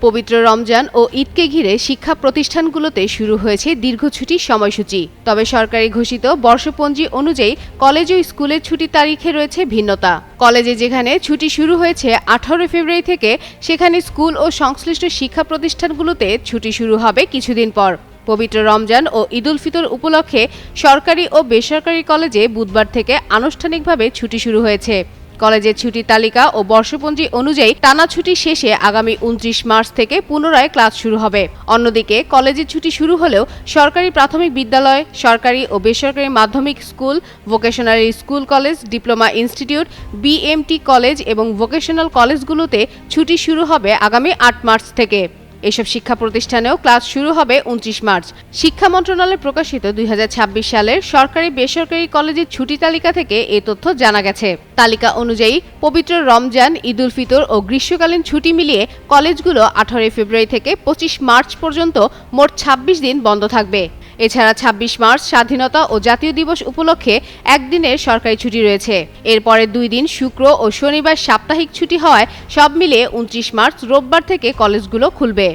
পবিত্র রমজান ও ঈদকে ঘিরে শিক্ষা প্রতিষ্ঠানগুলোতে শুরু হয়েছে দীর্ঘ ছুটির সময়সূচি। তবে সরকারি ঘোষিত বর্ষপঞ্জি অনুযায়ী কলেজ ও স্কুলের ছুটির তারিখে রয়েছে ভিন্নতা। কলেজে যেখানে ছুটি শুরু হয়েছে 18 ফেব্রুয়ারি থেকে, সেখানে স্কুল ও সংশ্লিষ্ট শিক্ষা প্রতিষ্ঠানগুলোতে ছুটি শুরু হবে কিছুদিন পর। পবিত্র রমজান ও ঈদ উল ফিতর উপলক্ষে সরকারি ও বেসরকারি কলেজে বুধবার থেকে আনুষ্ঠানিকভাবে ছুটি শুরু হয়েছে। কলেজের ছুটির তালিকা ও বর্ষপঞ্জি অনুযায়ী টানা ছুটি শেষে আগামী 29 মার্চ থেকে পুনরায় ক্লাস শুরু হবে। অন্যদিকে কলেজের ছুটি শুরু হলেও সরকারি প্রাথমিক বিদ্যালয়, সরকারি ও বেসরকারি মাধ্যমিক school, vocational school college, diploma institute, BMT college এবং ভোকেশনাল কলেজগুলোতে ছুটি শুরু হবে আগামী 8 মার্চ থেকে। এসব শিক্ষা প্রতিষ্ঠানেও ক্লাস শুরু হবে 29 মার্চ। শিক্ষা মন্ত্রণালয় প্রকাশিত 2026 সালের সরকারি বেসরকারি কলেজের ছুটি তালিকা থেকে এই তথ্য জানা গেছে। তালিকা অনুযায়ী পবিত্র রমজান, ঈদ উল ফিতর ও গ্রীষ্মকালীন ছুটি মিলিয়ে কলেজগুলো 18 ফেব্রুয়ারি থেকে 25 মার্চ পর্যন্ত মোট 26 দিন বন্ধ থাকবে। এছাড়া 26 মার্চ স্বাধীনতা ও জাতীয় দিবস উপলক্ষে একদিনের সরকারি ছুটি রয়েছে। এরপরে 2 দিন শুক্র ও শনিবার সাপ্তাহিক ছুটি হওয়ায় সব মিলিয়ে 29 মার্চ রোববার থেকে কলেজগুলো খুলবে।